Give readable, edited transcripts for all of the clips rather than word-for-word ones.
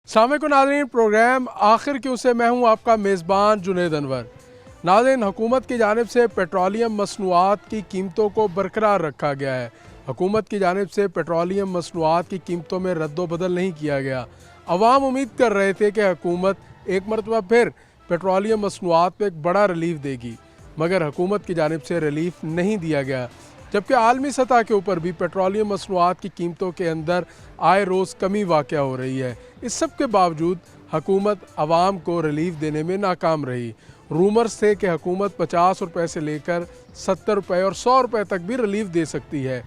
सामईको नाज़रीन, प्रोग्राम आखिर क्यों से मैं हूँ आपका मेज़बान जुनैद अनवर। नाज़रीन, हुकूमत की जानिब से पेट्रोलियम मसनूआत की कीमतों को बरकरार रखा गया है। हुकूमत की जानिब से पेट्रोलियम मसनूआत की कीमतों में रद्दोबदल नहीं किया गया। अवाम उम्मीद कर रहे थे कि हुकूमत एक मरतबा फिर पेट्रोलियम मसनूआत पर एक बड़ा रिलीफ देगी, मगर हुकूमत की जानिब से रिलीफ नहीं दिया गया। जबकि आलमी सतह के ऊपर भी पेट्रोलियम मसनूआत की कीमतों के अंदर आए रोज़ कमी वाक़या हो रही है। इस सब के बावजूद हुकूमत आवाम को रिलीफ देने में नाकाम रही। रूमर्स थे कि हुकूमत 50 रुपये से लेकर 70 रुपये और 100 रुपये तक भी रिलीफ दे सकती है,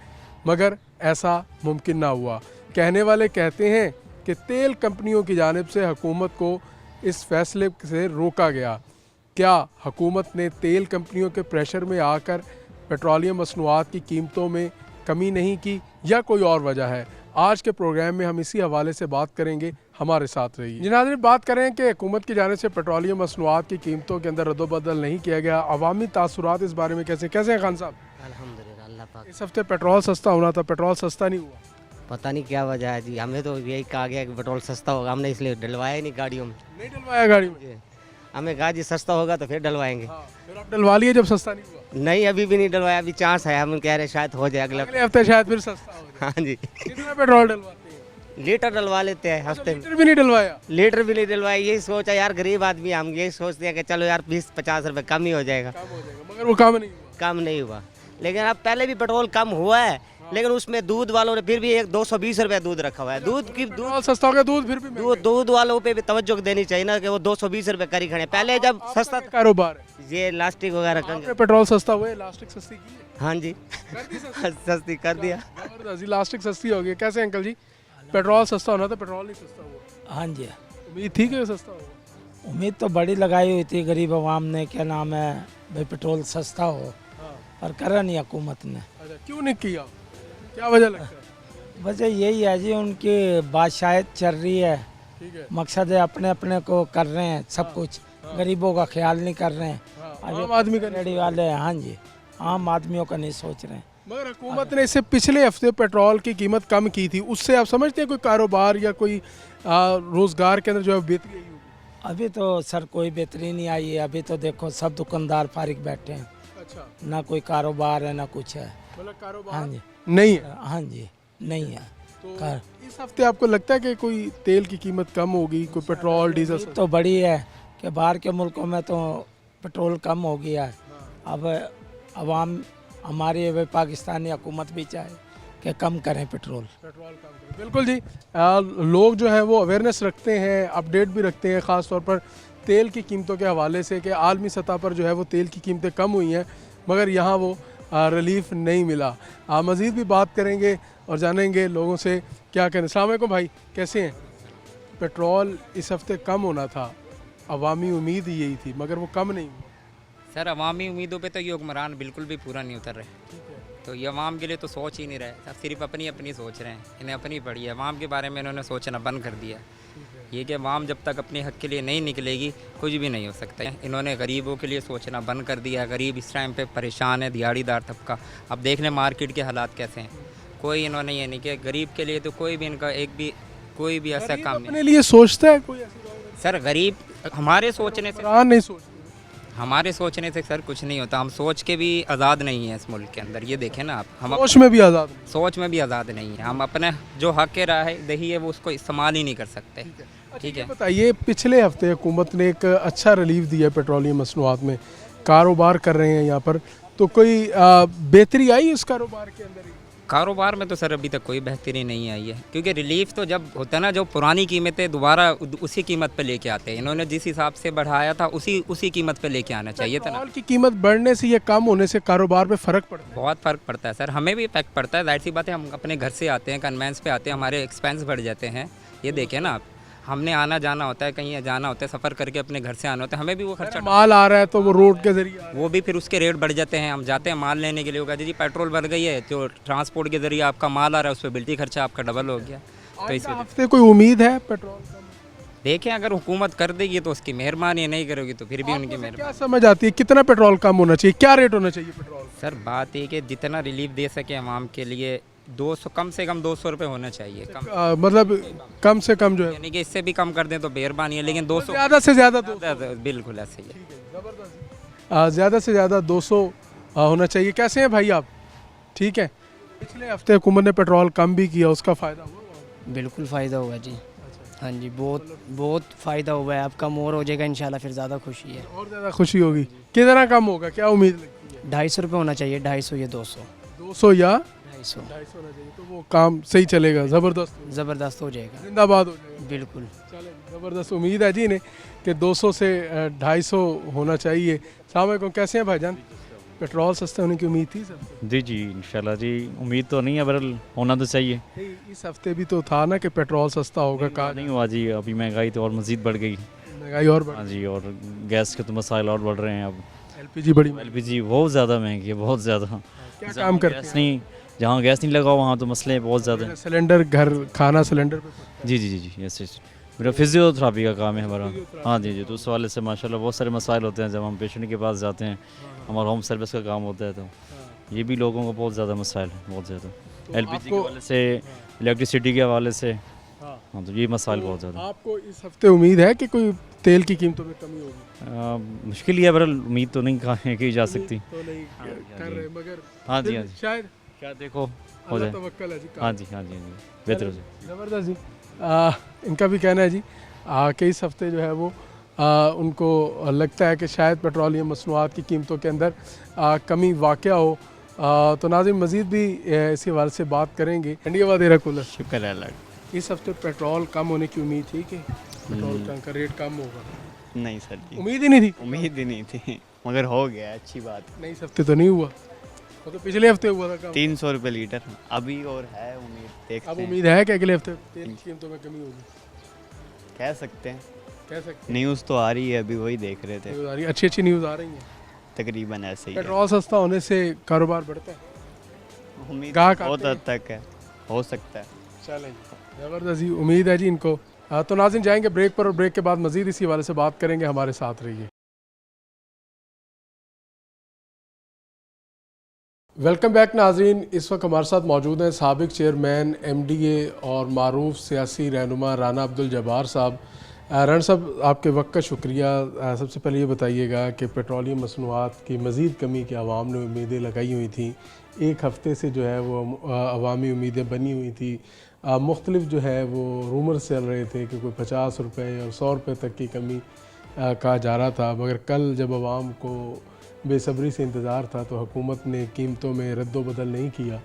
मगर ऐसा मुमकिन ना हुआ। कहने वाले कहते हैं कि तेल कंपनियों की जानिब से हुकूमत को इस फैसले से रोका गया। क्या हुकूमत ने तेल कंपनियों के प्रेशर में आकर पेट्रोलियम मसनूआत की कीमतों में कमी नहीं की, या कोई और वजह है? आज के प्रोग्राम में हम इसी हवाले से बात करेंगे। हमारे साथ रहिए। जनाब, बात करें कि हुकूमत की जानिब से पेट्रोलियम मसनूआत की कीमतों के अंदर रद्दोबदल नहीं किया गया, अवामी तासुरात इस बारे में कैसे हैं खान साहब? अल्हम्दुलिल्लाह, अल्लाह पाक। इस हफ्ते पेट्रोल सस्ता होना था, पेट्रोल सस्ता नहीं हुआ। पता नहीं क्या वजह है जी, हमें तो यही कहा गया कि पेट्रोल सस्ता होगा, हमने इसलिए डलवाया ही नहीं गाड़ियों में। नहीं डलवाया गाड़ी में? हमें कहा जी सस्ता होगा तो फिर डलवाएंगे। हाँ, फिर आप डलवा लिए जब सस्ता नहीं हुआ? नहीं, अभी भी नहीं डलवाया, अभी चांस है, हम कह रहे शायद हो जाए अगले हफ्ते शायद फिर सस्ता हो जाए। हाँ जी। कितना पेट्रोल डलवाते हैं? लीटर डलवा लेते हैं हफ्ते में। लीटर भी नहीं डलवाया? लीटर भी नहीं डलवाया। यही सोचा यार, गरीब आदमी, हम यही सोचते हैं कि चलो यार 20-50 रुपये कम ही हो जाएगा। कम हो जाएगा, मगर वो कम नहीं हुआ। कम नहीं हुआ, लेकिन अब पहले भी पेट्रोल कम हुआ है, लेकिन उसमें दूध वालों ने फिर भी एक 220 रुपये दूध रखा हुआ है। दूध सस्ता हो गया, दूध फिर भी दूध वालों पे भी तवज्जो देनी चाहिए ना, कि वो 220 रुपये करी खड़े। पहले जब सस्ता कारोबार है, ये लास्टिक वगैरह का पेट्रोल सस्ता हुआ है, लास्टिक सस्ती की है? हाँ जी, सस्ती कर दिया। जबरदस्त, लास्टिक सस्ती हो गई। कैसे अंकल जी, पेट्रोल सस्ता होना था, पेट्रोल नहीं सस्ता हुआ? हाँ जी, उम्मीद थी कि सस्ता होगा? उम्मीद तो बड़ी लगाई हुई थी गरीब आवाम ने, क्या नाम है भाई, पेट्रोल सस्ता हो, पर करा नहीं हुकूमत ने। अच्छा, क्यों नहीं किया? क्या वजह लगता है? वजह यही है जी, उनकी बादशाहत चल रही है। ठीक है, मकसद है अपने अपने को कर रहे हैं सब कुछ, गरीबों का ख्याल नहीं कर रहे हैं। आम आदमी का रेडी वाले हैं, हाँ जी, आम आदमियों का नहीं सोच रहे हैं। मगर हुकूमत ने इससे पिछले हफ्ते पेट्रोल की कीमत कम की थी, उससे आप समझते हैं कोई कारोबार या कोई रोजगार के अंदर जो है बेहतरी आई होगी? अभी तो सर कोई बेहतरी नहीं आई है। अभी तो देखो सब दुकानदार फारिग बैठे हैं। अच्छा, ना कोई कारोबार है ना कुछ है। मतलब कारोबार हाँ जी, नहीं है? हाँ जी, नहीं है। तो इस हफ्ते आपको लगता है कि कोई तेल की कीमत कम होगी, कोई पेट्रोल डीजल? तो बड़ी है कि बाहर के मुल्कों में तो पेट्रोल कम हो गया है। अब अवाम, हमारी पाकिस्तानी हुकूमत भी चाहे कि कम करें पेट्रोल कम करें। बिल्कुल जी, लोग जो है वो अवेयरनेस रखते हैं, अपडेट भी रखते हैं, ख़ास तौर पर तेल की कीमतों के हवाले से कि आलमी सतह पर जो है वो तेल की कीमतें कम हुई हैं, मगर यहाँ वो रिलीफ नहीं मिला। मज़ीद भी बात करेंगे और जानेंगे लोगों से क्या कहना। अस्सलाम वालेकुम भाई, कैसे हैं? पेट्रोल इस हफ्ते कम होना था, अवामी उम्मीद यही थी, मगर वो कम नहीं हुआ। सर, अवामी उम्मीदों पे तो ये हुक्मरान बिल्कुल भी पूरा नहीं उतर रहे। तो ये अवाम के लिए तो सोच ही नहीं रहे, सब सिर्फ अपनी अपनी सोच रहे हैं। इन्हें अपनी पड़ी है, अवाम के बारे में इन्होंने सोचना बंद कर दिया। ये कि अवाम जब तक अपने हक़ के लिए नहीं निकलेगी कुछ भी नहीं हो सकता है। इन्होंने गरीबों के लिए सोचना बंद कर दिया। गरीब इस टाइम पे परेशान है, दिहाड़ीदार तबका। अब देख लें मार्केट के हालात कैसे हैं। कोई इन्होंने ये नहीं किया गरीब के लिए, तो कोई भी इनका कोई भी ऐसा काम नहीं। अपने लिए सोचता है कोई? सर, गरीब हमारे सोचने से नहीं सोचते, हमारे सोचने से सर कुछ नहीं होता। हम सोच के भी आज़ाद नहीं हैं इस मुल्क के अंदर, ये देखें ना आप। हम सोच में भी आज़ाद नहीं। सोच में भी आज़ाद नहीं है। हम अपने जो हक़ राह दही है वो उसको इस्तेमाल ही नहीं कर सकते। ठीक है, बताइए, पिछले हफ्ते हुकूमत ने एक अच्छा रिलीफ दिया पेट्रोलियम मसनूआत में, कारोबार कर रहे हैं यहाँ पर, तो कोई बेहतरी आई उस कारोबार के अंदर? कारोबार में तो सर अभी तक कोई बेहतरी नहीं आई है, क्योंकि रिलीफ तो जब होता है ना, जो पुरानी कीमतें दोबारा उसी कीमत पे लेके आते हैं। इन्होंने जिस हिसाब से बढ़ाया था उसी कीमत पे लेके आना चाहिए था ना। पेट्रोल की कीमत बढ़ने से या कम होने से कारोबार पे फ़र्क पड़ता है? बहुत फ़र्क पड़ता है सर, हमें भी इफेक्ट पड़ता है। जाहिर सी बात है, हम अपने घर से आते हैं, कन्वेंस पे आते हैं, हमारे एक्सपेंस बढ़ जाते हैं। ये देखें ना आप, हमने आना जाना होता है, कहीं जाना होता है, सफ़र करके अपने घर से आना होता है, हमें भी वो खर्चा। माल आ रहा है तो वो रोड के जरिए, वो भी फिर उसके रेट बढ़ जाते हैं। हम जाते हैं माल लेने के लिए, होगा जी पेट्रोल बढ़ गई है, जो ट्रांसपोर्ट के जरिए आपका माल आ रहा है उस पर बिल्टी खर्चा आपका डबल हो गया। तो इस हफ्ते कोई उम्मीद है पेट्रोल कम? देखें, अगर हुकूमत कर देगी तो उसकी मेहरबानी, नहीं करेगी तो फिर भी उनकी मेहरबानी। क्या समझ आती है कितना पेट्रोल कम होना चाहिए, क्या रेट होना चाहिए पेट्रोल? सर, बात ये कि जितना रिलीफ दे सके आवाम के लिए, 200 कम से कम 200 रुपये होना चाहिए कम, मतलब कम से कम जो है यानी कि इससे भी कम कर दें तो मेहरबानी है, लेकिन 200 ज़्यादा से ज़्यादा 200 बिल्कुल ऐसे ही है। ज़्यादा से ज़्यादा 200 होना चाहिए। कैसे हैं भाई आप? ठीक है। पिछले हफ्ते हुकूमत ने पेट्रोल कम भी किया, उसका फ़ायदा हुआ? बिल्कुल फ़ायदा हुआ जी। हाँ जी, बहुत बहुत फ़ायदा हुआ है। अब कम और हो जाएगा इंशाल्लाह, फिर ज़्यादा खुशी है। और ज़्यादा खुशी होगी। कितना कम होगा, क्या उम्मीद लगती है? 250 रुपये होना चाहिए, 250 या 200। 200 या 250 250 होना चाहिए, तो वो काम सही चलेगा, ज़बरदस्त होगा, ज़बरदस्त हो जाएगा। जिंदाबाद हो जाएगा। बिल्कुल। चलें, ज़बरदस्त उम्मीद है जी इन्हें कि 200 से 250 होना चाहिए। अस्सलाम वालेकुम, कैसे हैं भाईजान? पेट्रोल सस्ते होने की उम्मीद थी सबको? जी इंशाल्लाह जी, उम्मीद तो नहीं है, बहरहाल होना तो चाहिए। नहीं, इस हफ्ते भी तो था ना कि पेट्रोल सस्ता होगा, कहा नहीं हुआ जी, अभी महंगाई तो और मज़ीद बढ़ गई। महंगाई और बढ़, हाँ जी, और गैस के तो मसाइल और बढ़ रहे हैं अब। एलपीजी बड़ी महंगी। एलपीजी बहुत ज़्यादा महंगी है, बहुत ज़्यादा। क्या काम करते गैस नहीं, जहाँ गैस नहीं लगा वहाँ तो मसले बहुत ज़्यादा हैं। हैं? सिलेंडर घर खाना सिलेंडर पे पड़ता जी यस यस, मेरा फिजियोथेरापी का काम है हमारा। हाँ जी, तो उस वाले से माशाल्लाह बहुत सारे मसाइल होते हैं जब हम पेशेंट के पास जाते हैं। हमारा होम सर्विस का काम होता है, तो ये भी लोगों को बहुत ज़्यादा मसाइल है, बहुत ज़्यादा। एलपीजी के हवाले से, इलेक्ट्रिसिटी के हवाले से, हाँ तो ये मसाइल बहुत ज़्यादा। आपको इस हफ्ते उम्मीद है कि कोई तेल की कीमतों में कमी होगी? मुश्किल ही है, बहरहाल उम्मीद तो नहीं कहा की जा सकती। तो नहीं कर रहे, मगर हाँ जी, फिर हाँ जी, शायद क्या देखो हो अल्लाह जाए। तवक्कल है जी। हाँ जी बेहतर हो जाए। ज़बरदस्त जी। इनका भी कहना है जी कि इस हफ्ते जो है वो उनको लगता है कि शायद पेट्रोलियम मसनूआत की कीमतों के अंदर कमी वाक़या हो। तो नाज़रीन मज़ीद भी इसी हवाले से बात करेंगे। इंडिया वादेरा कूलर, शुक्र है अल्लाह। इस हफ्ते पेट्रोल कम होने की उम्मीद थी कि पेट्रोल का रेट कम होगा? नहीं सर जी, उम्मीद ही नहीं थी। उम्मीद ही नहीं थी, मगर हो गया, अच्छी बात है। नहीं, इस हफ्ते तो नहीं हुआ, वो तो पिछले हफ्ते हुआ था कम। 300 रुपये लीटर अभी और है उम्मीद, देखते अब हैं। उम्मीद है कि अगले हफ्ते तेल की कीमतों में कमी होगी? कह सकते हैं, कह सकते न्यूज़ तो आ रही है, अभी वही देख रहे थे, न्यूज़ आ रही है, अच्छी अच्छी न्यूज़ आ रही है। तकरीबन ऐसे ही है। पेट्रोल सस्ता होने से कारोबार बढ़ता है, उम्मीद गाहक बहुत आते हैं। हद तक है, हो सकता है। चलें, ज़बरदस्त जी, उम्मीद है जी इनको। तो नाज़रीन जाएंगे ब्रेक पर, और ब्रेक के बाद मज़ीद इसी हवाले से बात करेंगे। हमारे साथ रहिए। वेलकम बैक नाज़रीन, इस वक्त हमारे साथ मौजूद हैं साबिक चेयरमैन MDA और मारूफ सियासी रहनुमा राना अब्दुल जब्बार साहब। राना साहब, आपके वक्त का शुक्रिया। सबसे पहले ये बताइएगा कि पेट्रोलियम मसनूआत की मज़ीद कमी की आवाम ने उम्मीदें लगाई हुई थी, एक हफ़्ते से जो है वो अवामी उम्मीदें बनी हुई थी, मुख्तलिफ जो है वो रूमर्स चल रहे थे कि कोई 50 रुपये और 100 रुपये तक की कमी कहा जा रहा था, मगर कल जब आवाम को बेसब्री से इंतज़ार था तो हुकूमत ने कीमतों में रद्द-ओ-बदल नहीं किया,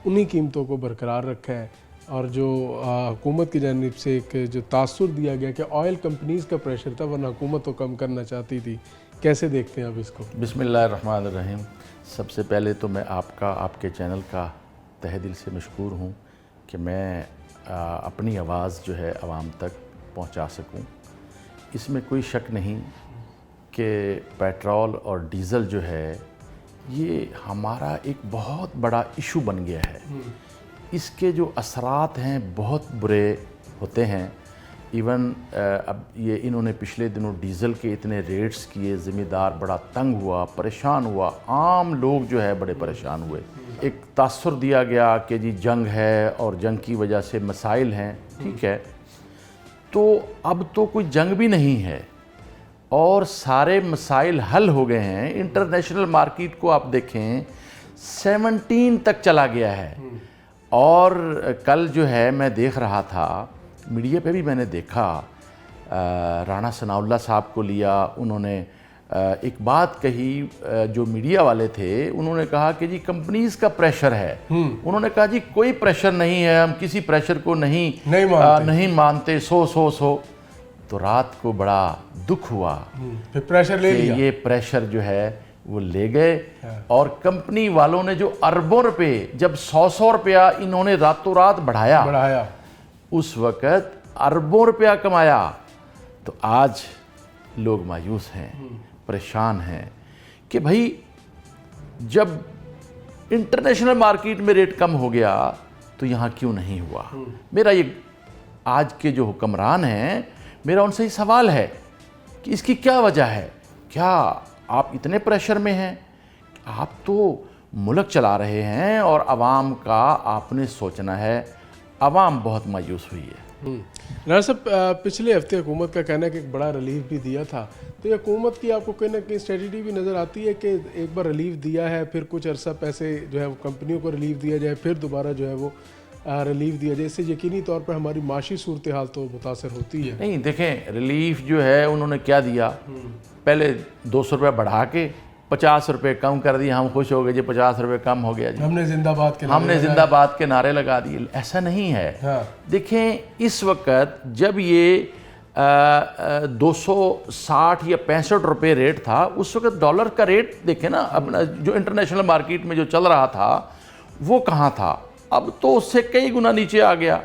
उन्हीं कीमतों को बरकरार रखा है। और जो हुकूमत की जानिब से एक जो तासुर दिया गया कि ऑयल कंपनीज़ का प्रेशर था, वरना हुकूमत तो कम करना चाहती थी, कैसे देखते हैं अब इसको? बिस्मिल्लाहिर्रहमानिर्रहीम। सबसे पहले तो मैं आपके चैनल का तहे दिल से मशकूर हूँ कि मैं अपनी आवाज़ जो है आवाम तक पहुँचा सकूँ। इसमें कोई शक नहीं कि पेट्रोल और डीज़ल जो है ये हमारा एक बहुत बड़ा इशू बन गया है। इसके जो असरात हैं बहुत बुरे होते हैं। इवन अब ये इन्होंने पिछले दिनों डीज़ल के इतने रेट्स किए, ज़मींदार बड़ा तंग हुआ, परेशान हुआ, आम लोग जो है बड़े परेशान हुए। एक तासुर दिया गया कि जी जंग है और जंग की वजह से मसाइल हैं, ठीक है, तो अब तो कोई जंग भी नहीं है और सारे मसाइल हल हो गए हैं। इंटरनेशनल मार्केट को आप देखें 17 तक चला गया है। और कल जो है मैं देख रहा था, मीडिया पे भी मैंने देखा, राणा सनाउल्लाह साहब को लिया, उन्होंने एक बात कही, जो मीडिया वाले थे उन्होंने कहा कि जी कंपनीज़ का प्रेशर है। उन्होंने कहा जी कोई प्रेशर नहीं है, हम किसी प्रेशर को नहीं मानते, सो तो रात को बड़ा दुख हुआ, फिर प्रेशर ले लिया। ये प्रेशर जो है वो ले गए और कंपनी वालों ने जो अरबों रुपए, जब 100 रुपया इन्होंने रातों रात बढ़ाया, उस वक़्त अरबों रुपया कमाया, तो आज लोग मायूस हैं, परेशान हैं कि भाई जब इंटरनेशनल मार्केट में रेट कम हो गया तो यहाँ क्यों नहीं हुआ। मेरा ये आज के जो हुक्मरान हैं, मेरा उनसे ही सवाल है कि इसकी क्या वजह है। क्या आप इतने प्रेशर में हैं? आप तो मुल्क चला रहे हैं और आवाम का आपने सोचना है। आवाम बहुत मायूस हुई है। राणा साहब, पिछले हफ्ते हुकूमत का कहना है कि एक बड़ा रिलीफ भी दिया था, तो ये हुकूमत की आपको कहीं ना कहीं स्ट्रेटजी भी नज़र आती है कि एक बार रिलीफ दिया है, फिर कुछ अरसा पैसे जो है वो कंपनियों को रिलीफ दिया जाए, फिर दोबारा जो है वो रिलीफ दिया जाए, इससे यकीनी तौर पर हमारी माशी सूरत हाल तो मुतासर होती है। नहीं, देखें, रिलीफ जो है उन्होंने क्या दिया, पहले 200 रुपये बढ़ा के 50 रुपये कम कर दिए, हम खुश हो गए जी 50 रुपये कम हो गया जी, हमने जिंदाबाद के नारे लगा दिए। ऐसा नहीं है। हाँ। देखें, इस वक्त जब ये 260 या 65 रुपये रेट था, उस वक्त डॉलर का रेट देखें ना, अपना जो इंटरनेशनल मार्केट में जो चल रहा था वो कहाँ था, अब तो उससे कई गुना नीचे आ गया।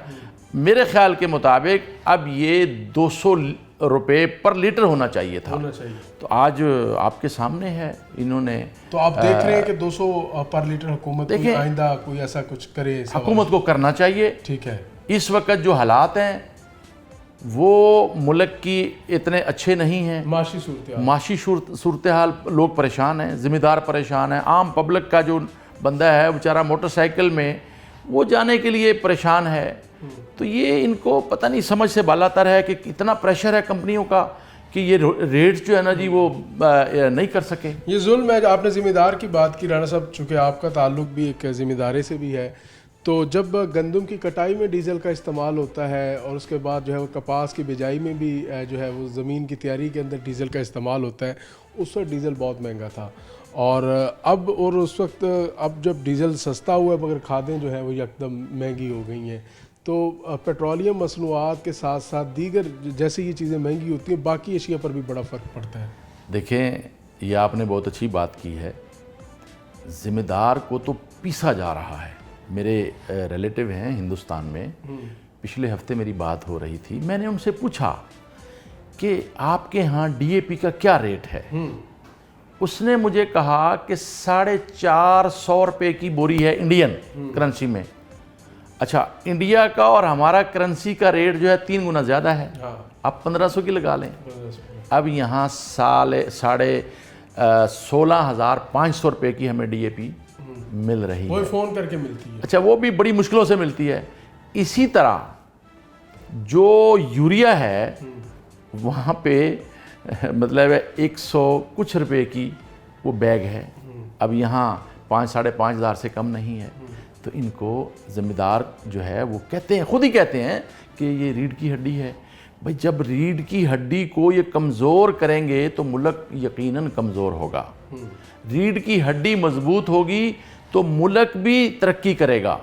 मेरे ख्याल के मुताबिक अब ये 200 रुपये पर लीटर होना चाहिए था। तो आज आपके सामने है, इन्होंने तो आप देख रहे हैं कि 200 पर लीटर हुकूमत कोई आइंदा कोई ऐसा कुछ करे, हुकूमत को करना चाहिए। ठीक है, इस वक्त जो हालात हैं वो मुल्क की इतने अच्छे नहीं हैं। माशी सूरत हाल, लोग परेशान हैं, ज़िम्मेदार परेशान हैं। आम पब्लिक का जो बंदा है बेचारा मोटरसाइकिल में वो जाने के लिए परेशान है। तो ये इनको पता नहीं समझ से बालातर है कि कितना प्रेशर है कंपनियों का कि ये रेट्स जो है ना जी वो नहीं कर सके। ये जुल्म है। आपने ज़िम्मेदार की बात की राणा साहब, चूँकि आपका ताल्लुक भी एक ज़िम्मेदारी से भी है, तो जब गंदम की कटाई में डीज़ल का इस्तेमाल होता है और उसके बाद जो है वो कपास की बिजाई में भी जो है वो ज़मीन की तैयारी के अंदर डीज़ल का इस्तेमाल होता है, उस वक्त डीज़ल बहुत महंगा था और अब और उस वक्त अब जब डीज़ल सस्ता हुआ है मगर खादें जो है वो एकदम महंगी हो गई हैं। तो पेट्रोलियम मसनूआत के साथ साथ दीगर जैसे ये चीज़ें महंगी होती हैं, बाकी अशिया पर भी बड़ा फ़र्क पड़ता है। देखें, ये आपने बहुत अच्छी बात की है। ज़िम्मेदार को तो पीसा जा रहा है। मेरे रिलेटिव हैं हिंदुस्तान में, पिछले हफ्ते मेरी बात हो रही थी, मैंने उनसे पूछा कि आपके यहाँ DAP का क्या रेट है। उसने मुझे कहा कि 450 रुपये की बोरी है इंडियन करेंसी में। अच्छा, इंडिया का और हमारा करेंसी का रेट जो है 3 गुना ज़्यादा है। आप 1500 की लगा लें। अब यहाँ 16,500 रुपये की हमें DAP मिल रही है। फ़ोन करके मिलती है। अच्छा, वो भी बड़ी मुश्किलों से मिलती है। इसी तरह जो यूरिया है वहाँ पे मतलब 100 कुछ रुपए की वो बैग है। अब यहाँ 5-5.5 हज़ार से कम नहीं है। तो इनको ज़िम्मेदार जो है वो कहते हैं, खुद ही कहते हैं कि ये रीढ़ की हड्डी है। भाई, जब रीढ़ की हड्डी को ये कमज़ोर करेंगे तो मुल्क यकीनन कमज़ोर होगा। रीढ़ की हड्डी मजबूत होगी तो मुल्क भी तरक्की करेगा।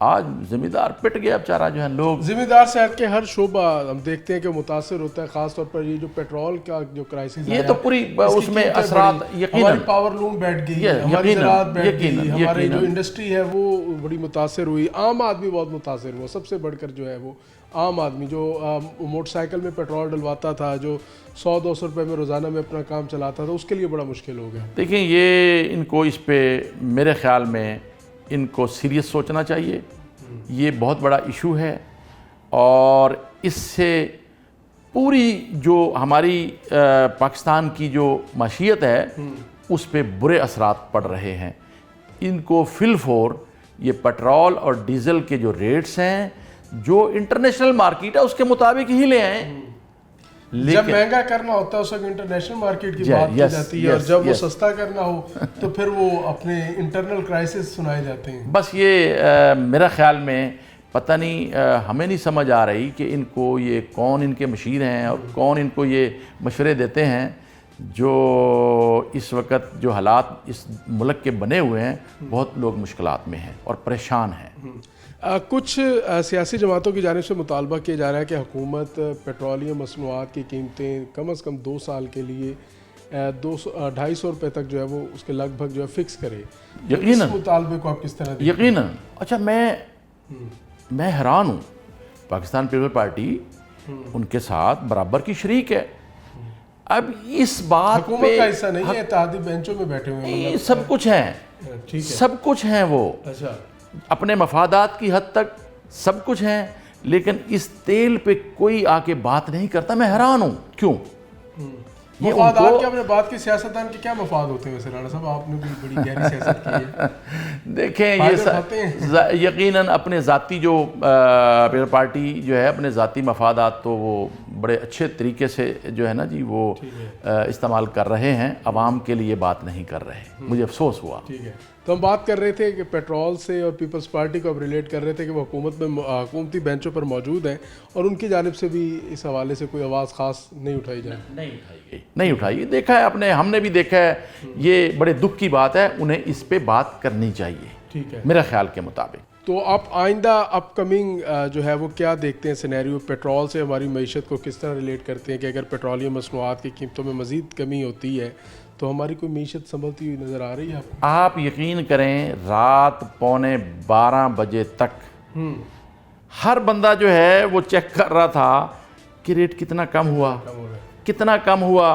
आज ज़िम्मेदार पिट गया बेचारा जो है। लोग ज़िम्मेदार से हट के हर शोबा हम देखते हैं कि मुतासर होता है, ख़ास तौर पर ये जो पेट्रोल का जो क्राइसिस ये तो पूरी उसमें असरात हमारी पावर लूम बैठ गई, हमारी ज़राअत बैठ गई, हमारी जो इंडस्ट्री है वो बड़ी मुतासर हुई, आम आदमी बहुत मुतासर हुआ। सबसे बढ़कर जो है वो आम आदमी जो मोटरसाइकिल में पेट्रोल डलवाता था, जो 100-200 रुपये में रोज़ाना में अपना काम चलाता था, उसके लिए बड़ा मुश्किल हो गया। देखिए, ये इनको इस पे मेरे ख़्याल में इनको सीरियस सोचना चाहिए। ये बहुत बड़ा इशू है और इससे पूरी जो हमारी पाकिस्तान की जो माशियत है उस पे बुरे असरात पड़ रहे हैं। इनको फिलफोर ये पेट्रोल और डीज़ल के जो रेट्स हैं, जो इंटरनेशनल मार्केट है उसके मुताबिक ही ले आएँ। जब महंगा करना होता है उस वक्त इंटरनेशनल मार्केट की बात की जाती है और जब वो सस्ता करना हो तो फिर वो अपने इंटरनल क्राइसिस सुनाए जाते हैं। बस ये मेरा ख्याल में पता नहीं, हमें नहीं समझ आ रही कि इनको ये कौन इनके मशीर हैं और कौन इनको ये मशवरे देते हैं। जो इस वक्त जो हालात इस मुल्क के बने हुए हैं, बहुत लोग मुश्किलात में हैं और परेशान हैं। कुछ सियासी जमातों की जानिब से मुतालबा किया जा रहा है कि हुकूमत पेट्रोलियम मसनूआत की कीमतें कम से कम 2 साल के लिए 200-250 रुपये तक जो है वो उसके लगभग जो है फिक्स करे। यकीनन इस मुतालबे को आप किस तरह? यकीनन। अच्छा, मैं हैरान हूँ। पाकिस्तान पीपल पार्टी उनके साथ बराबर की शरीक है। अब इस बात हुकूमत का हिस्सा नहीं है, इत्तेहादी बेंचों में बैठे हुए हैं। सब कुछ है, ठीक है, सब कुछ हैं वो। अच्छा, अपने मफादात की हद तक सब कुछ हैं, लेकिन इस तेल पे कोई आके बात नहीं करता। मैं हैरान हूँ क्यों। ये मफादात उनको की आपने बात की, सियासतदान के क्या मफाद होते हैं वैसे राणा साहब? आपने भी बड़ी गहरी सियासत की है। देखें ये फायदे उठाते हैं। यकीनन अपने ज़ाती जो पीपल पार्टी जो है अपने ज़ाती मफादात तो वो बड़े अच्छे तरीके से जो है ना जी वो इस्तेमाल कर रहे हैं, आवाम के लिए बात नहीं कर रहे। मुझे अफसोस हुआ। ठीक है, तो हम बात कर रहे थे कि पेट्रोल से और पीपल्स पार्टी को अब रिलेट कर रहे थे कि वो हुकूमती बेंचों पर मौजूद हैं और उनकी जानिब से भी इस हवाले से कोई आवाज़ ख़ास नहीं उठाई जाए। नहीं उठाई। देखा है आपने, हमने भी देखा है, ये बड़े दुख की बात है, उन्हें इस पे बात करनी चाहिए। ठीक है, मेरे ख्याल के मुताबिक। तो आप आइंदा अपकमिंग जो है वो क्या देखते हैं सिनेरियो? पेट्रोल से हमारी मईशत को किस तरह रिलेट करते हैं कि अगर पेट्रोलियम मसनूआत की कीमतों में मज़ीद कमी होती है तो हमारी कोई मईशत संभलती हुई नज़र आ रही है आपको? आप यकीन करें, रात 11:15 बजे तक हर बंदा जो है वो चेक कर रहा था कि रेट कितना कम हुआ, कितना कम हुआ।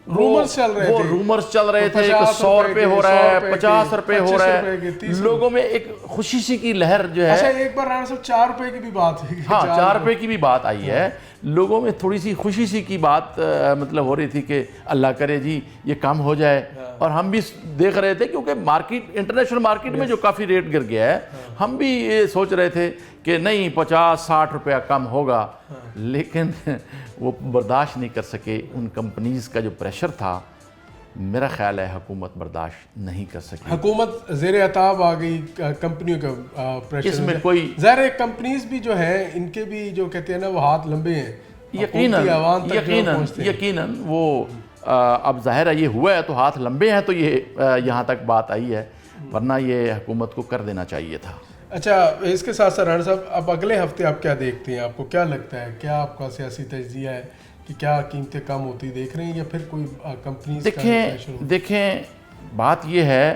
रूमर्स चल रहे थे, रूमर्स चल रहे थे कि 100 रुपये हो रहा है, 50 रुपये हो रहा है। लोगों में एक खुशी सी की लहर जो है। अच्छा, एक बार राणा साहब 4 रुपए की भी बात है। हाँ, 4 रुपये की भी बात आई है। लोगों में थोड़ी सी खुशी सी की बात मतलब हो रही थी कि अल्लाह करे जी ये कम हो जाए। और हम भी देख रहे थे क्योंकि मार्केट, इंटरनेशनल मार्केट में जो काफ़ी रेट गिर गया है, हम भी ये सोच रहे थे कि नहीं 50-60 रुपया कम होगा। लेकिन वो बर्दाश्त नहीं कर सके। उन कंपनीज़ का जो प्रेशर था, मेरा ख्याल है हुकूमत बर्दाश्त नहीं कर सकी। हुकूमत ज़ेरे अताब आ गई, कंपनियों का प्रेशर। इसमें कोई ज़ाहिर कंपनीज भी जो है इनके भी जो कहते हैं ना वो हाथ लंबे हैं। यकीनन वो अब ज़ाहिर है ये हुआ है तो हाथ लंबे हैं, तो ये यहाँ तक बात आई है, वरना ये हुकूमत को कर देना चाहिए था। अच्छा, इसके साथ साथ राणा साहब अब अगले हफ्ते आप क्या देखते हैं? आपको क्या लगता है, क्या आपका सियासी तजज़िया है कि क्या कीमतें कम होती देख रहे हैं या फिर कोई कंपनी? देखें बात यह है,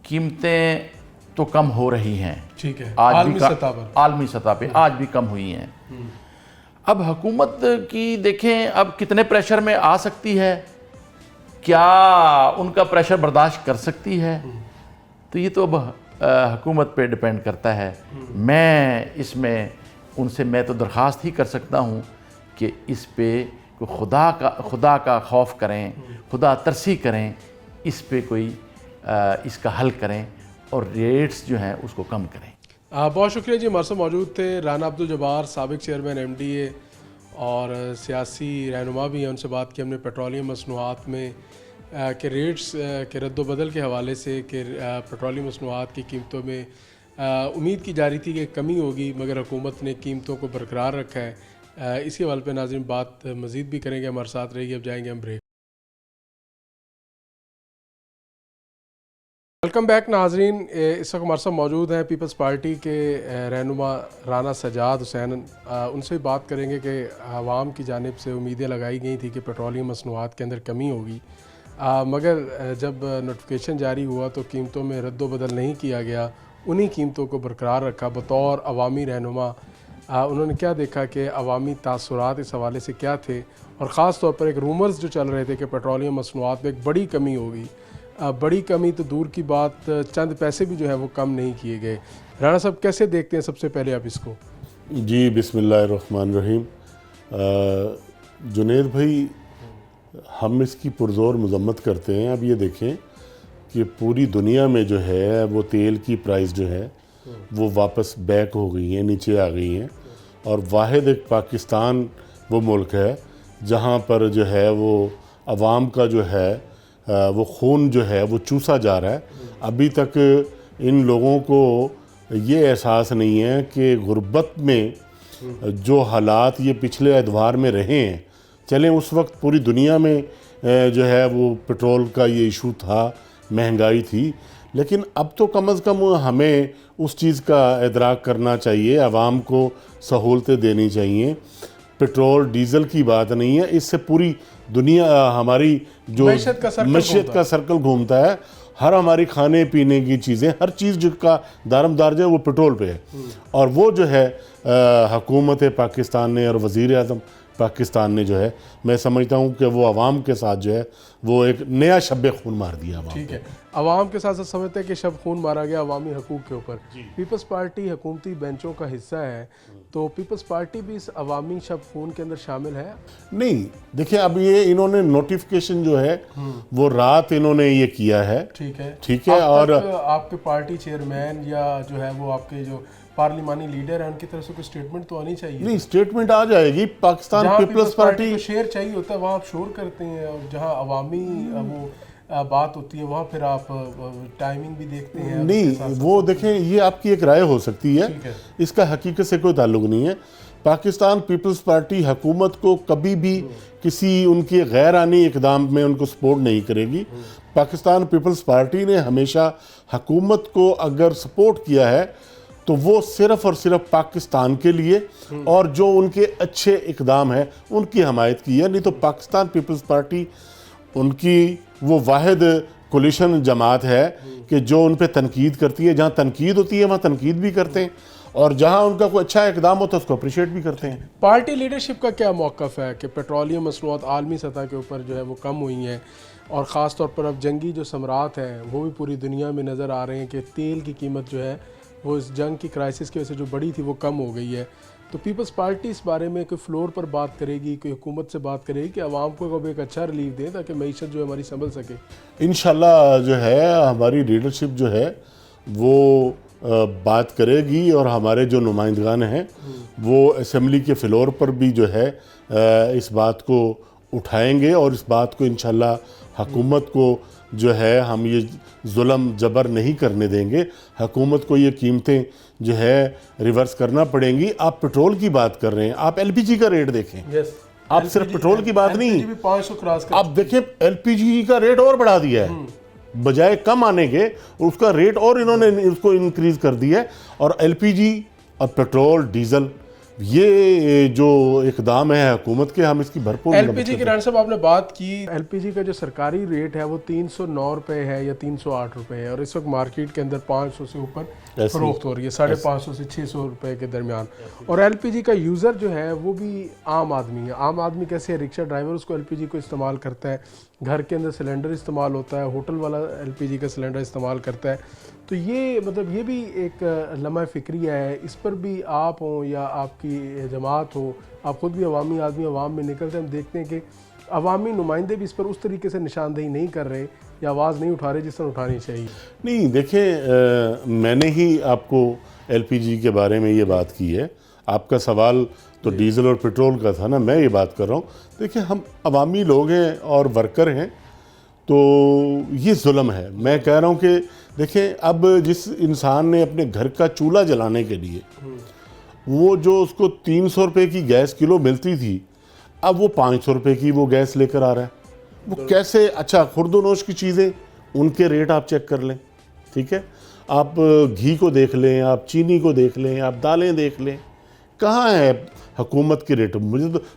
कीमतें तो कम हो रही हैं। ठीक है, आलमी सतह पे आज भी कम हुई हैं। अब हुकूमत की देखें अब कितने प्रेशर में आ सकती है, क्या उनका प्रेशर बर्दाश्त कर सकती है, तो ये तो अब हुकूमत पे डिपेंड करता है। मैं इसमें उनसे मैं तो दरख्वास्त ही कर सकता हूँ कि इस पे खुदा का खौफ करें, खुदा तरसी करें, इस पे कोई इसका हल करें और रेट्स जो हैं उसको कम करें। बहुत शुक्रिया जी, हमारे साथ मौजूद थे राना अब्दुल जब्बार, साबिक चेयरमैन MDA और सियासी रहनुमा भी हैं। उनसे बात की हमने पेट्रोलियम मसनूआत में के रेट्स के रद्दोबदल के हवाले से कि पेट्रोलियम मसनूआत की कीमतों में उम्मीद की जा रही थी कि कमी होगी मगर हुकूमत ने कीमतों को बरकरार रखा है। इसी हवाले पे नाज़रीन बात मज़ीद भी करेंगे, हमारे साथ रहिए। अब जाएंगे हम ब्रेक। वेलकम बैक नाजरीन, इस वक्त हमारे साथ मौजूद हैं पीपल्स पार्टी के रहनुमा राना सजाद हुसैन। उनसे बात करेंगे कि आवाम की जानिब से उम्मीदें लगाई गई थी कि पेट्रोलियम मसनूआत के अंदर कमी होगी, मगर जब नोटिफिकेशन जारी हुआ तो कीमतों में रद्दोबदल नहीं किया गया, उन्हीं कीमतों को बरकरार रखा। बतौर अवामी रहनुमा उन्होंने क्या देखा कि अवामी तासुरात इस हवाले से क्या थे, और ख़ास तौर पर एक रूमर्स जो चल रहे थे कि पेट्रोलियम मसनूआत में एक बड़ी कमी होगी। बड़ी कमी तो दूर की बात, चंद पैसे भी जो है वो कम नहीं किए गए। राणा साहब कैसे देखते हैं सबसे पहले आप इसको? जी बिस्मिल्लाहिर्रहमानिर्रहीम। जुनेद भाई, हम इसकी पुरज़ोर मज़म्मत करते हैं। अब ये देखें कि पूरी दुनिया में जो है वो तेल की प्राइस जो है वो वापस बैक हो गई हैं, नीचे आ गई हैं, और वाहिद एक पाकिस्तान वो मुल्क है जहाँ पर जो है वो अवाम का जो है वो खून जो है वो चूसा जा रहा है। अभी तक इन लोगों को ये एहसास नहीं है कि गुर्बत में जो हालात ये पिछले अदवार में रहे हैं, चलें उस वक्त पूरी दुनिया में जो है वो पेट्रोल का ये इशू था, महंगाई थी, लेकिन अब तो कम अज़ कम हमें उस चीज़ का इदराक करना चाहिए, आवाम को सहूलतें देनी चाहिए। पेट्रोल डीज़ल की बात नहीं है, इससे पूरी दुनिया हमारी जो मईशत का सर्कल घूमता है। हर हमारी खाने पीने की चीज़ें, हर चीज़ जिसका दारमदार जो है वो पेट्रोल पे है। और वो जो है हुकूमत पाकिस्तान ने और वज़ीर आज़म पाकिस्तान ने जो है, मैं समझता हूँ कि वो आवाम के साथ जो है वो एक नया शब्बे खून मार दिया आवाम ठीक को। है, अवाम के साथ साथ समझते हैं कि शब खून मारा गया अवामी हकूक़ के ऊपर। पीपल्स पार्टी हुकूमती बेंचों का हिस्सा है, तो पीपल्स पार्टी भी इस अवामी शब खून के अंदर शामिल है? नहीं, देखिए अब ये इन्होंने नोटिफिकेशन जो है वो रात इन्होंने ये किया है, ठीक है, ठीक है। अब और तक आपके पार्टी चेयरमैन या जो है वो आपके जो पार्लिमानी लीडर है उनकी तरफ से कोई स्टेटमेंट तो आनी चाहिए। नहीं, स्टेटमेंट आ जाएगी। पाकिस्तान जहाँ पीपल्स पार्टी को शेयर चाहिए होता है वहाँ आप शोर करते हैं, और जहाँ अवामी वो बात होती है वहाँ फिर आप टाइमिंग भी देखते हैं। नहीं, वो देखें, ये आपकी एक राय हो सकती है, ठीक है। इसका हकीकत से कोई ताल्लुक नहीं है। पाकिस्तान पीपल्स पार्टी हुकूमत को कभी भी किसी उनके गैर आनी इकदाम में उनको सपोर्ट नहीं करेगी। पाकिस्तान पीपल्स पार्टी ने हमेशा हुकूमत को अगर सपोर्ट किया है तो वो सिर्फ़ और सिर्फ पाकिस्तान के लिए और जो उनके अच्छे इकदाम हैं उनकी हमायत की है। नहीं तो पाकिस्तान पीपल्स पार्टी उनकी वो वाहिद कोलिशन जमात है कि जो उन पर तनकीद करती है। जहाँ तनकीद होती है वहाँ तनकीद भी करते हैं, और जहाँ उनका कोई अच्छा इकदाम होता है उसको अप्रिशिएट भी करते हैं। पार्टी लीडरशिप का क्या मौक़िफ़ है कि पेट्रोलियम मसनूआत आलमी सतह के ऊपर जो है वो कम हुई हैं, और ख़ास तौर पर अब जंगी जो समरात हैं वो भी पूरी दुनिया में नज़र आ रहे हैं कि तेल की कीमत जो है वो इस जंग की क्राइसिस की वजह से जो बड़ी थी वो कम हो गई है। तो पीपल्स पार्टी इस बारे में कोई फ्लोर पर बात करेगी, कोई हुकूमत से बात करेगी कि आवाम को अब एक अच्छा रिलीफ दें ताकि मईशत जो है हमारी संभल सके? इंशाल्लाह जो है हमारी लीडरशिप जो है वो बात करेगी, और हमारे जो नुमाइंदगान हैं वो असेंबली के फ्लोर पर भी जो है इस बात को उठाएंगे, और इस बात को इंशाल्लाह हुकूमत को जो है हम ये जुल्म जबर नहीं करने देंगे। हुकूमत को ये कीमतें जो है रिवर्स करना पड़ेंगी। आप पेट्रोल की बात कर रहे हैं, आप एलपीजी का रेट देखें। आप सिर्फ पेट्रोल की बात नहीं, 500 क्रॉस कर, आप देखें एलपीजी का रेट और बढ़ा दिया है, बजाय कम आने के उसका रेट और इन्होंने उसको इंक्रीज कर दिया है। और एलपीजी और पेट्रोल डीजल ये जो इकदाम है हुकूमत के, हम इसकी भरपूर एलपीजी की राणा साहब आपने बात की, एलपीजी का जो सरकारी रेट है वो 309 रुपये है या 308 रुपये है, और इस वक्त मार्केट के अंदर 500 से ऊपर फरोख्त हो रही है, 550 से 600 रुपये के दरमियान। और एलपीजी का यूज़र जो है वो भी आम आदमी है। आम आदमी कैसे है? रिक्शा ड्राइवर उसको एलपीजी को इस्तेमाल करता है, घर के अंदर सिलेंडर इस्तेमाल होता है, होटल वाला एलपीजी का सिलेंडर इस्तेमाल करता है। तो ये मतलब ये भी एक लम्हा फ़िक्रिया है, इस पर भी आप हों या आपकी जमात हो, आप ख़ुद भी अवामी आदमी अवाम में निकलते हैं, हम देखते हैं कि अवामी नुमाइंदे भी इस पर उस तरीके से निशानदेही नहीं कर रहे या आवाज़ नहीं उठा रहे जिस तरह उठानी चाहिए। नहीं, देखें, मैंने ही आपको एलपीजी के बारे में ये बात की है। आपका सवाल तो डीजल और पेट्रोल का था ना, मैं ये बात कर रहा हूँ। देखिए, हम अवामी लोग हैं और वर्कर हैं, तो ये जुल्म है। मैं कह रहा हूँ कि देखें, अब जिस इंसान ने अपने घर का चूल्हा जलाने के लिए वो जो उसको 300 रुपये की गैस किलो मिलती थी, अब वो 500 रुपये की वो गैस लेकर आ रहा है। वो कैसे? अच्छा, खुर्दोनोश की चीज़ें उनके रेट आप चेक कर लें, ठीक है। आप घी को देख लें, आप चीनी को देख लें, आप दालें देख लें, कहाँ है हुकूमत के रेट?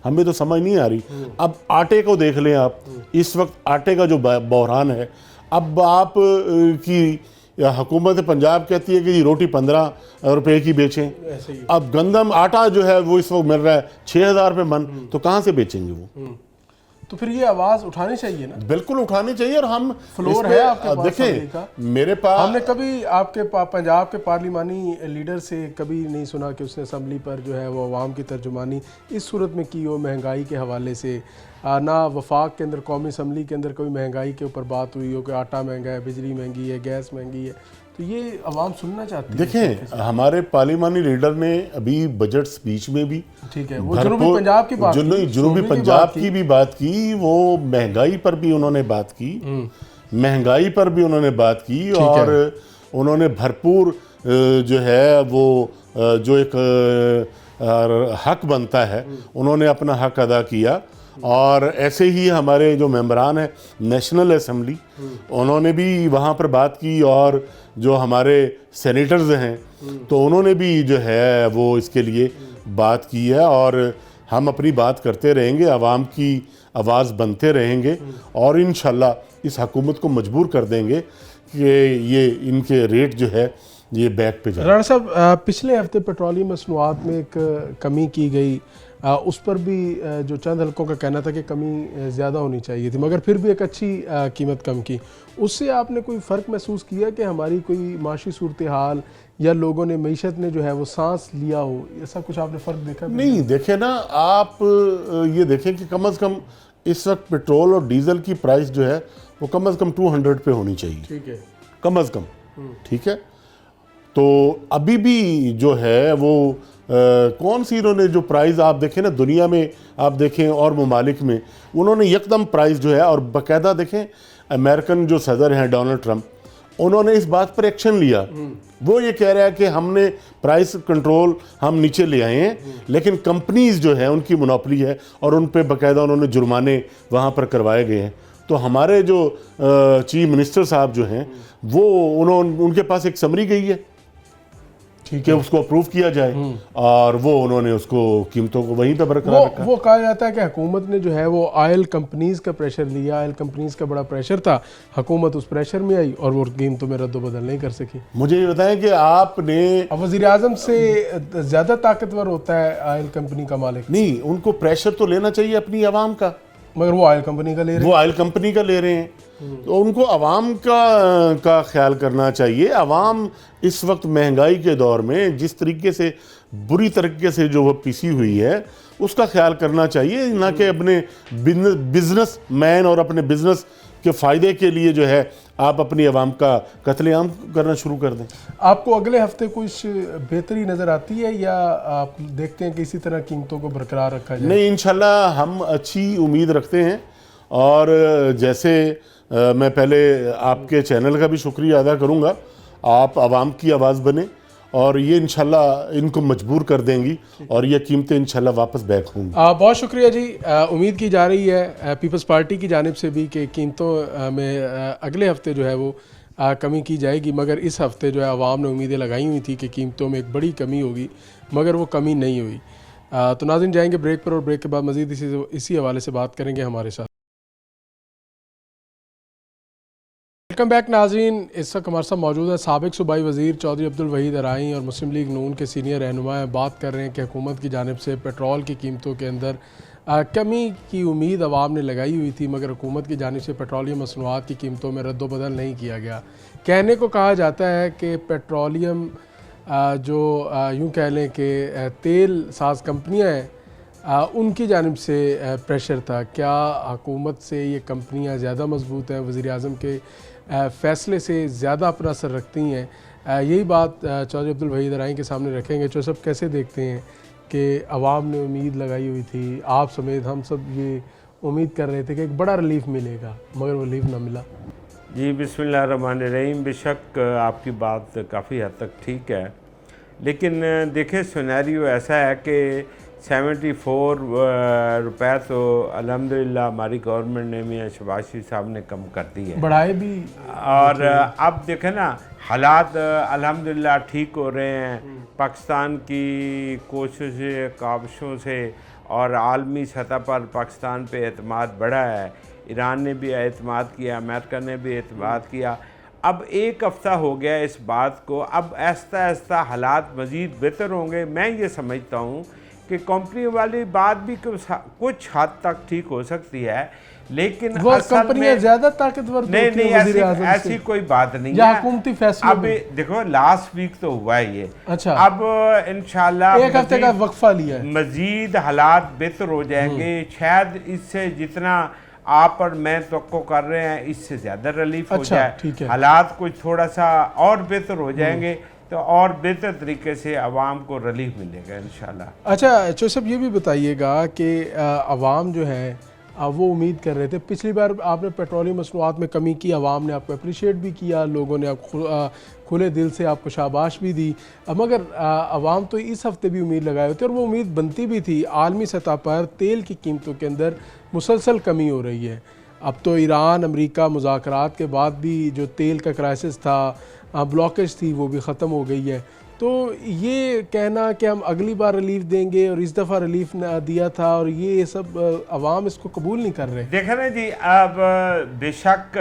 हमें तो समझ नहीं आ रही। अब आटे को देख लें आप, इस वक्त आटे का जो बहरान है, अब आप की हुकूमत पंजाब कहती है कि ये रोटी 15 रुपए की बेचें। अब गंदम आटा जो है वो इस वक्त मिल रहा है 6,000 रुपये मन, तो कहाँ से बेचेंगे वो? तो फिर ये आवाज़ उठानी चाहिए ना? बिल्कुल उठानी चाहिए। और हम फ्लोर है आपके पास? देखें, मेरे पास, हमने कभी आपके पंजाब के पार्लिमानी लीडर से कभी नहीं सुना कि उसने असम्बली पर जो है वो अवाम की तर्जुमानी इस सूरत में की हो महंगाई के हवाले से। ना वफाक के अंदर कौमी असम्बली के अंदर कोई महंगाई के ऊपर बात हुई हो कि आटा महंगा है, बिजली महंगी है, गैस महंगी है। तो ये अवाम सुनना चाहती है। देखें, हमारे पार्लिमानी लीडर ने अभी बजट स्पीच में भी, ठीक है, वो जनूबी पंजाब की बात की, जनूबी पंजाब की भी बात की, वो महंगाई पर भी उन्होंने बात की, महंगाई पर भी उन्होंने बात की, और उन्होंने भरपूर जो है वो जो एक हक बनता है उन्होंने अपना हक अदा किया। और ऐसे ही हमारे जो मेंबरान हैं नेशनल असेंबली, उन्होंने भी वहाँ पर बात की, और जो हमारे सेनेटर्स हैं तो उन्होंने भी जो है वो इसके लिए बात की है। और हम अपनी बात करते रहेंगे, आवाम की आवाज़ बनते रहेंगे, और इंशाल्लाह इस हुकूमत को मजबूर कर देंगे कि ये इनके रेट जो है ये बैक पे जाए। राणा साहब, पिछले हफ्ते पेट्रोलियम मसनूआत में एक कमी की गई, उस पर भी जो चंद हल्कों का कहना था कि कमी ज़्यादा होनी चाहिए थी, मगर फिर भी एक अच्छी कीमत कम की। उससे आपने कोई फ़र्क महसूस किया कि हमारी कोई माशी सूरत हाल या लोगों ने मईशत ने जो है वो सांस लिया हो, ऐसा कुछ आपने फ़र्क देखा? नहीं, देखें ना आप, ये देखें कि कम से कम इस वक्त पेट्रोल और डीजल की प्राइस जो है वो कम से कम 200 पे होनी चाहिए, ठीक है, कम से कम, ठीक है। तो अभी भी जो है वो कौन सी इन्होंने जो प्राइस आप देखें ना दुनिया में, आप देखें और ममालिक में, उन्होंने यकदम प्राइस जो है, और बाकायदा देखें अमेरिकन जो सदर हैं डोनाल्ड ट्रंप, उन्होंने इस बात पर एक्शन लिया। वो ये कह रहा है कि हमने प्राइस कंट्रोल हम नीचे ले आए हैं, लेकिन कंपनीज जो है उनकी मोनोपोली है और उन पे बाकायदा उन्होंने जुर्माने वहाँ पर करवाए गए हैं। तो हमारे जो चीफ मिनिस्टर साहब जो हैं वो उनके पास एक समरी गई है कि उसको अप्रूव किया जाए, और वो उन्होंने उसको कीमतों को वहीं पे बरकरार रखा। वो कहा जाता है कि हुकूमत ने जो है वो ऑयल कंपनीज का प्रेशर लिया, ऑयल कंपनीज का बड़ा प्रेशर था, हुकूमत उस प्रेशर में आई और वो कीमतों में रद्द-बदल नहीं कर सकी। मुझे ये बताएं कि आपने वज़ीर आज़म से ज़्यादा ताकतवर होता है ऑयल कंपनी का मालिक? नहीं, उनको प्रेशर तो लेना चाहिए अपनी आवाम का, मगर वो ऑयल कंपनी का ले रहे हैं। वो ऑयल कंपनी का ले रहे हैं, तो उनको आवाम का ख्याल करना चाहिए। आवाम इस वक्त महंगाई के दौर में जिस तरीके से बुरी तरीके से जो वो पिसी हुई है उसका ख्याल करना चाहिए, ना कि अपने बिजनेस मैन और अपने बिजनेस के फ़ायदे के लिए जो है आप अपनी आवाम का कत्लेआम करना शुरू कर दें। आपको अगले हफ्ते कुछ बेहतरी नज़र आती है या आप देखते हैं कि इसी तरह कीमतों को बरकरार रखा जाए? नहीं, इंशाल्लाह हम अच्छी उम्मीद रखते हैं, और जैसे मैं पहले आपके चैनल का भी शुक्रिया अदा करूंगा, आप आवाम की आवाज़ बने और ये इंशाल्लाह इनको मजबूर कर देंगी और ये कीमतें इंशाल्लाह वापस बैक होंगी। बहुत शुक्रिया जी। उम्मीद की जा रही है पीपल्स पार्टी की जानिब से भी कि कीमतों में अगले हफ्ते जो है वो कमी की जाएगी, मगर इस हफ्ते जो है आवाम ने उम्मीदें लगाई हुई थी कि कीमतों में एक बड़ी कमी होगी, मगर वो कमी नहीं हुई। तो नाज़रीन जाएंगे ब्रेक पर और ब्रेक के बाद मज़ीद इसी हवाले से बात करेंगे हमारे साथ। वेलकम बैक नाज़रीन, इस वक्त हमारे साथ मौजूद है साबिक सूबाई वज़ीर चौधरी अब्दुल वहीद अराई और मुस्लिम लीग नून के सीनियर रहनुमा। बात कर रहे हैं कि हुकूमत की जानिब से पेट्रोल की कीमतों के अंदर कमी की उम्मीद आवाम ने लगाई हुई थी, मगर हुकूमत की जानिब से पेट्रोलियम मसनूआत की कीमतों में रद्द-बदल नहीं किया गया। कहने को कहा जाता है कि पेट्रोलियम जो यूँ कह लें कि तेल साज कंपनियाँ हैं उनकी जानिब से प्रेशर था। क्या हुकूमत से ये कंपनियाँ ज़्यादा मजबूत हैं, वज़ीर आज़म के फ़ैसले से ज़्यादा अपना असर रखती हैं? यही बात चौधरी अब्दुल वहीद अराई के सामने रखेंगे। जो सब कैसे देखते हैं कि आवाम ने उम्मीद लगाई हुई थी, आप समेत हम सब ये उम्मीद कर रहे थे कि एक बड़ा रिलीफ मिलेगा, मगर वो रिलीफ ना मिला। जी बिस्मिल्लाहिर्रहमानिर्रहीम। बेशक आपकी बात काफ़ी हद तक ठीक है, लेकिन देखें सिनेरियो ऐसा है कि 74 रुपये तो अल्हम्दुलिल्लाह हमारी गवर्नमेंट ने, मियां शहबाज शरीफ साहब ने कम कर दी है, बढ़ाए भी, और अब देखें ना हालात अल्हम्दुलिल्लाह ठीक हो रहे हैं। पाकिस्तान की कोशिश काविशों से और आलमी सतह पर पाकिस्तान पे एतमाद बढ़ा है। ईरान ने भी एतमाद किया, अमेरिका ने भी एतमाद किया। अब एक हफ़्ता हो गया इस बात को, अब आहिस्ता आहिस्ता हालात मज़ीद बेहतर होंगे। मैं ये समझता हूँ कि कंपनी वाली बात भी कुछ हद तक ठीक हो सकती है, लेकिन वो कंपनियां ज़्यादा ताकतवर नहीं, ऐसी कोई बात नहीं है। हुकूमती फैसला अब देखो लास्ट वीक तो हुआ ही है। अच्छा, अब इंशाल्लाह एक हफ्ते का वक्फा लिया है, मजीद हालात बेहतर हो जाएंगे। शायद इससे जितना आप और मैं तवक्को कर रहे हैं इससे ज़्यादा रिलीफ हो जाए। हालात कुछ थोड़ा सा और बेहतर हो जाएंगे तो और बेहतर तरीके से आवाम को रिलीफ मिलेगा इंशाल्लाह। अच्छा चो साहब, ये भी बताइएगा कि आवाम जो है वो उम्मीद कर रहे थे, पिछली बार आपने पेट्रोलियम मसनूआत में कमी की, आवाम ने आपको अप्रिशिएट भी किया, लोगों ने आपको खुले दिल से आपको शाबाश भी दी, मगर आवाम तो इस हफ्ते भी उम्मीद लगाए होते और वो उम्मीद बनती भी थी। आलमी सतह पर तेल की कीमतों के अंदर मुसलसल कमी हो रही है। अब तो ईरान अमेरिका मुज़ाकरात के बाद भी जो तेल का क्राइसिस था, ब्लॉकेज थी, वो भी ख़त्म हो गई है। तो ये कहना कि हम अगली बार रिलीफ देंगे और इस दफ़ा रिलीफ दिया था और ये सब आवाम इसको कबूल नहीं कर रहे। देखें ना जी, अब बेशक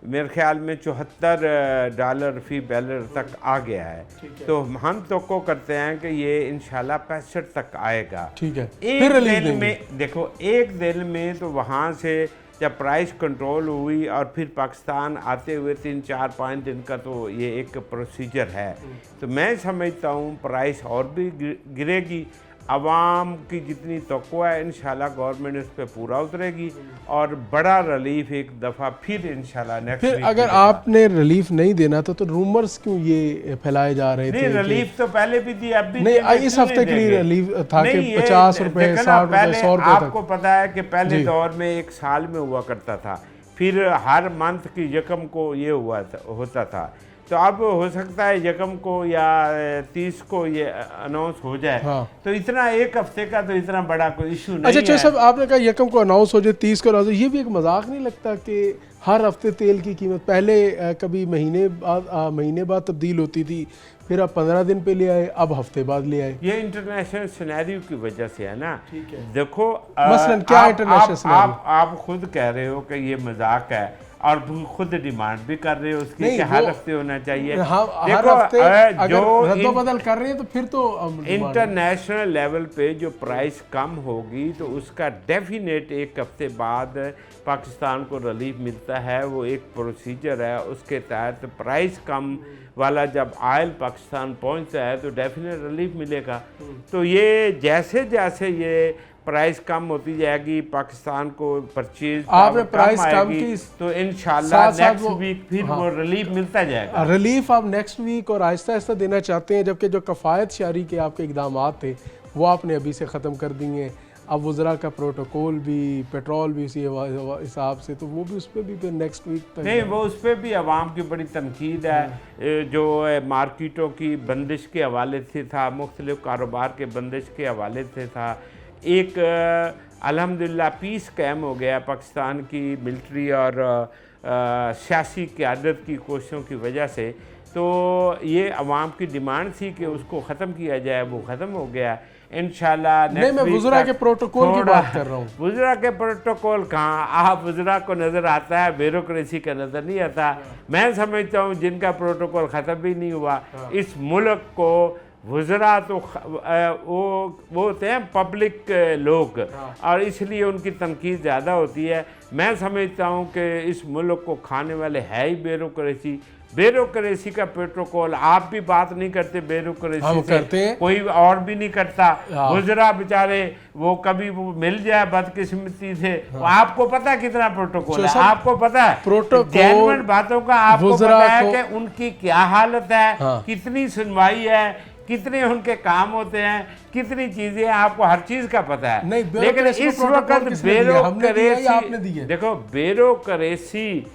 मेरे ख्याल में $74 फी बैरल तक आ गया है। तो हम तो करते हैं कि ये इंशाल्लाह 65 तक आएगा। ठीक है, एक फिर रिलीफ दिन देंगे। में देखो, एक दिन में तो वहाँ से जब प्राइस कंट्रोल हुई और फिर पाकिस्तान आते हुए 3-4-5 दिन का तो ये एक प्रोसीजर है। तो मैं समझता हूँ प्राइस और भी गिरेगी। आवाम की जितनी तवक्को है इंशाल्लाह गवर्नमेंट इस पे पूरा उतरेगी और बड़ा रिलीफ एक दफ़ा फिर इंशाल्लाह नेक्स्ट फिर अगर आपने रिलीफ नहीं देना तो रूमर्स क्यों ये फैलाए जा रहे थे? नहीं, रिलीफ तो पहले भी दी, अब भी नहीं, देंगे, इस क्यों हफ्ते नहीं के लिए देंगे? रिलीफ था कि नहीं, ये 50 रुपए, देखो ना, 60 रुपए, पहले 100 रुपए आपको तक। पता है कि पहले जी। दौर में एक साल में हुआ करता था, फिर हर मंथ की यकम को ये होता था। तो अब हो सकता है यकम को या 30 को ये अनाउंस हो जाए। हाँ। तो इतना एक हफ्ते का तो इतना बड़ा कोई इशू नहीं अच्छा है। चौधरी साहब, आपने कहा यकम को अनाउंस हो जाए, 30 को अनाउंस हो, ये भी एक मजाक नहीं लगता कि हर हफ्ते तेल की कीमत पहले कभी महीने बाद तब्दील होती थी, फिर अब 15 दिन पे ले आए, अब हफ्ते बाद ले आए? ये इंटरनेशनल सिनेरियो की वजह से है ना। ठीक है। देखो मसलन क्या इंटरनेशनल सिनेरियो? आप खुद कह रहे हो कि ये मजाक है और खुद डिमांड भी कर रहे हो उसकी नहीं, कि हर हफ्ते होना चाहिए। हर देखो, हफ्ते अगर जो रद्दोबदल कर रहे हैं तो फिर तो इंटरनेशनल लेवल पे जो प्राइस कम होगी तो उसका डेफिनेट एक हफ्ते बाद पाकिस्तान को रिलीफ मिलता है। वो एक प्रोसीजर है, उसके तहत प्राइस कम वाला जब आयल पाकिस्तान पहुंचता है तो डेफिनेट रिलीफ मिलेगा। तो ये जैसे जैसे ये प्राइस कम होती जाएगी, पाकिस्तान को परचेज आपने प्राइस कम की तो इंशाल्लाह साथ-साथ नेक्स्ट वीक फिर हाँ। वो रिलीफ मिलता जाएगा। रिलीफ आप नेक्स्ट वीक और आहिस्ता आहिस्ता देना चाहते हैं, जबकि जो कफ़ायत शारी के आपके इकदाम थे वो आपने अभी से ख़त्म कर दिए। अब वज़रा का प्रोटोकॉल भी, पेट्रोल भी इसी हिसाब से, तो वो भी उस पर भी फिर नेक्स्ट वीक तक नहीं, वो उस पर भी आवाम की बड़ी तनकीद है। जो मार्केटों की बंदिश के हवाले से था, मुख्तलिफ कारोबार के बंदिश के हवाले से था। एक अल्हम्दुलिल्लाह पीस कायम हो गया पाकिस्तान की मिलिट्री और सियासी क़यादत की कोशिशों की वजह से। तो ये अवाम की डिमांड थी कि उसको ख़त्म किया जाए, वो ख़त्म हो गया इंशाल्लाह। नहीं, मैं वज़रा के प्रोटोकॉल की बात कर रहा हूँ। वज़रा के प्रोटोकॉल कहाँ, आप वज़रा को नज़र आता है, ब्यूरोक्रेसी का नज़र नहीं आता। मैं समझता हूँ जिनका प्रोटोकॉल ख़त्म भी नहीं हुआ इस मुल्क को, वज़रा तो वो होते हैं पब्लिक लोग और इसलिए उनकी तनकीद ज़्यादा होती है। मैं समझता हूँ कि इस मुल्क को खाने वाले है ही ब्यूरोक्रेसी का प्रोटोकॉल। आप भी बात नहीं करते ब्यूरोक्रेसी से, करते हैं। कोई और भी नहीं करता। वज़रा बेचारे वो कभी वो मिल जाए बदकिस्मती से। आपको पता है कितना प्रोटोकॉल है, आपको पता है जेन्युइन बातों का, आपको पता है कि उनकी क्या हालत है, कितनी सुनवाई है, कितने उनके काम होते हैं, कितनी चीजें, आपको हर चीज का पता है। लेकिन इस वक्त ब्यूरोक्रेसी, देखो ब्यूरोक्रेसी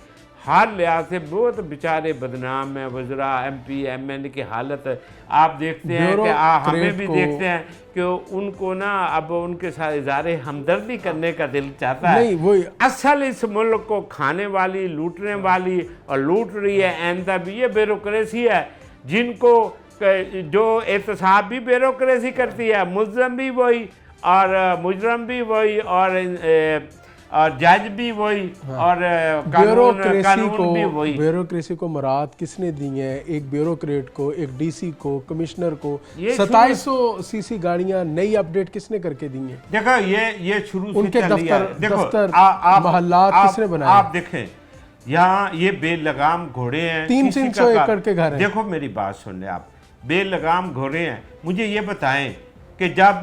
हर लिहाज से बहुत बेचारे बदनाम है। वज़रा, MP, MN की हालत आप देखते हैं कि हमें भी देखते हैं कि उनको ना अब उनके साथ इज़हारे हमदर्दी करने का दिल चाहता है। नहीं, वो असल इस मुल्क को खाने वाली, लूटने वाली और लूट रही है आइंदा भी ये ब्यूरोक्रेसी है, जिनको जो एहतसाब भी ब्यूरोक्रेसी करती है, मुलज़म भी वही और मुजरम भी वही और जज भी वही और कानून भी वही। ब्यूरोक्रेसी को मराद किसने दी है? एक ब्यूरोक्रेट को, एक DC को, कमिश्नर को 2700 CC गाड़ियां नई अपडेट किसने करके दी हैं? देखो ये शुरू से उनके दफ्तर मोहल्लात किसने बनाए? आप देखें यहाँ ये बेलगाम घोड़े हैं, 300 एकड़ के घर हैं। देखो मेरी बात सुन ले आप, बेलगाम घोड़े हैं। मुझे ये बताएं कि जब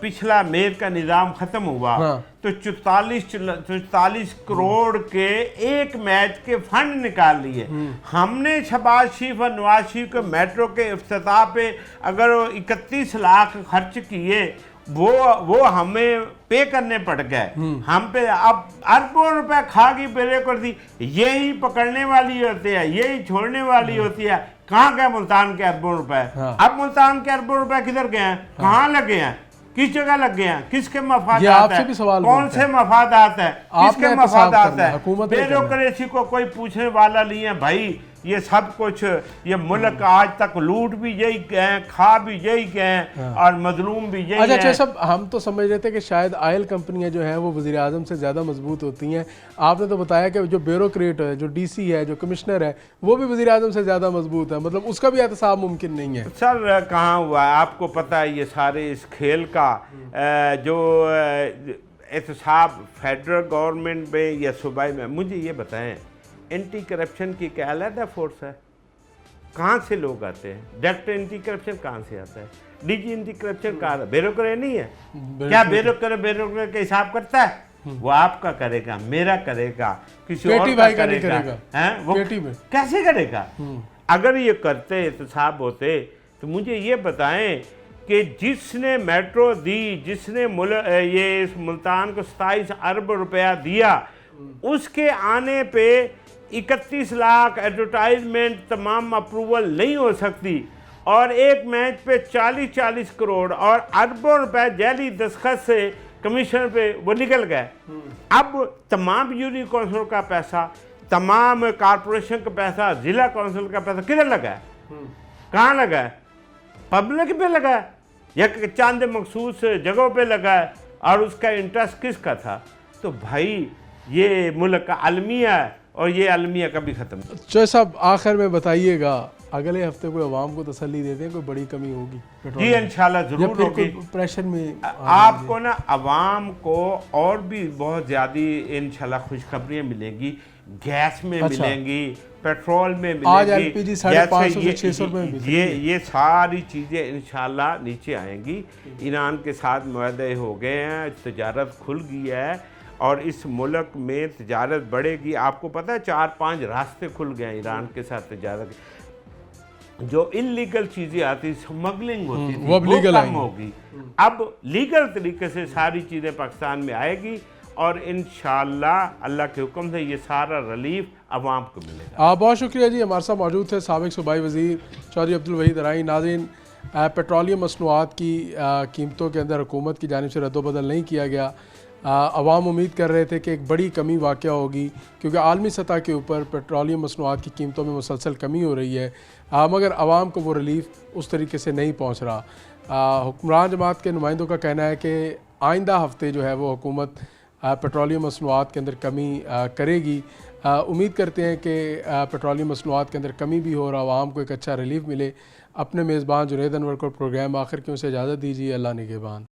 पिछला मेयर का निज़ाम ख़त्म हुआ तो 44 करोड़ के एक मैच के फंड निकाल लिए। हमने शहबाज शरीफ और नवाज शरीफ के मेट्रो के इफ्तिताह पे अगर 31 लाख खर्च किए, वो हमें पे करने पड़ गए। हम पे अब अरबों रुपए खा गई ब्यूरोक्रेसी। यही पकड़ने वाली होती है, यही छोड़ने वाली होती है। कहाँ गए मुल्तान के अरबों रुपए? अब मुल्तान के अरबों रुपए किधर गए हैं, कहाँ लगे हैं, किस जगह लग गए हैं, किसके मफादात है, कौन से मफादात है, किसके मफादात है? ब्यूरोक्रेसी को कोई पूछने वाला नहीं है भाई। ये सब कुछ, ये मुल्क आज तक लूट भी यही गए, खा भी यही गए और मजलूम भी यही अच्छा हैं। सब हम तो समझ रहे थे कि शायद आयल कंपनियां जो हैं वो वज़ीर आज़म से ज़्यादा मजबूत होती हैं। आपने तो बताया कि जो ब्यूरोक्रेट है, जो डीसी है, जो कमिश्नर है, वो भी वज़ीर आज़म से ज़्यादा मजबूत है, मतलब उसका भी एहतसाब मुमकिन नहीं है। सर कहाँ हुआ है? आपको पता है ये सारे इस खेल का जो एहतसाब फेडरल गवर्नमेंट में या सूबाई में, मुझे ये बताएं एंटी करप्शन की क्या अलग फोर्स है? कहाँ से लोग आते हैं? डायरेक्टर एंटी करप्शन कहाँ से आता है? डीजी एंटी करप्शन कहाँ है? ब्यूरोक्रेट नहीं है क्या? ब्यूरोक्रेट का हिसाब करता है? वो आपका करेगा, मेरा करेगा, किसी और का करेगा, हैं? वो कैसे करेगा? अगर ये करते एहतसाब होते तो मुझे ये बताएं कि जिसने मेट्रो दी, जिसने ये इस मुल्तान को 27 अरब रुपया दिया, उसके आने पे 31 लाख एडवर्टाइजमेंट तमाम अप्रूवल नहीं हो सकती, और एक मैच पे 40-40 करोड़ और अरबों रुपए जाली दस्तखत से कमीशन पे वो निकल गए। अब तमाम यूनियन काउंसिल का पैसा, तमाम कारपोरेशन का पैसा, जिला काउंसिल का पैसा किधर लगा है? कहाँ लगा है? पब्लिक पे लगा है या चंद मखसूस जगहों पे लगा है? और उसका इंटरेस्ट किसका था? तो भाई ये मुल्क का अलमिया है और ये अलमिया कभी ख़त्म। चौधरी साहब आखिर में बताइएगा, अगले हफ्ते कोई अवाम को तसल्ली देते हैं कोई बड़ी कमी होगी? जी इंशाल्लाह ज़रूर होगी। प्रेशर में आपको ना अवाम को और भी बहुत ज़्यादा इंशाल्लाह खुशखबरियाँ मिलेंगी। गैस में मिलेंगी, पेट्रोल में मिलेंगी, आज एलपीजी 550 से 600 रुपये में ये सारी चीज़ें इंशाल्लाह नीचे आएंगी। ईरान के साथ मुआहदे हो गए हैं, तजारत खुल गई है और इस मुल्क में तजारत बढ़ेगी। आपको पता है 4-5 रास्ते खुल गए हैं ईरान के साथ तजारत। जो इलीगल चीज़ें आती, स्मगलिंग होती थी, वो कम होगी। अब लीगल तरीके से सारी चीज़ें पाकिस्तान में आएगी और इंशाअल्लाह अल्लाह के हुक्म से ये सारा रिलीफ अवाम को मिलेगा। बहुत शुक्रिया जी, हमारे साथ मौजूद थे साबिक सूबाई वज़ीर चौधरी अब्दुल वहीद अराई। नाज़रीन, पेट्रोलियम मसनूआत की कीमतों के अंदर हुकूमत की जानिब से रद्दोबदल नहीं किया गया। अवाम उम्मीद कर रहे थे कि एक बड़ी कमी वाक़या होगी, क्योंकि आलमी सतह के ऊपर पेट्रोलियम मसनूआत की कीमतों में मुसलसल कमी हो रही है, मगर आवाम को वो रिलीफ उस तरीके से नहीं पहुँच रहा। हुक्मरान जमात के नुमाइंदों का कहना है कि आइंदा हफ्ते जो है वो हुकूमत पेट्रोलियम मसनूआत के अंदर कमी करेगी। उम्मीद करते हैं कि पेट्रोलियम मसनूआत के अंदर कमी भी हो और आवाम को एक अच्छा रिलीफ मिले। अपने मेज़बान जुनैद अनवर को प्रोग्राम आखिर क्यों से इजाज़त दीजिए। अल्लाह निगहबान।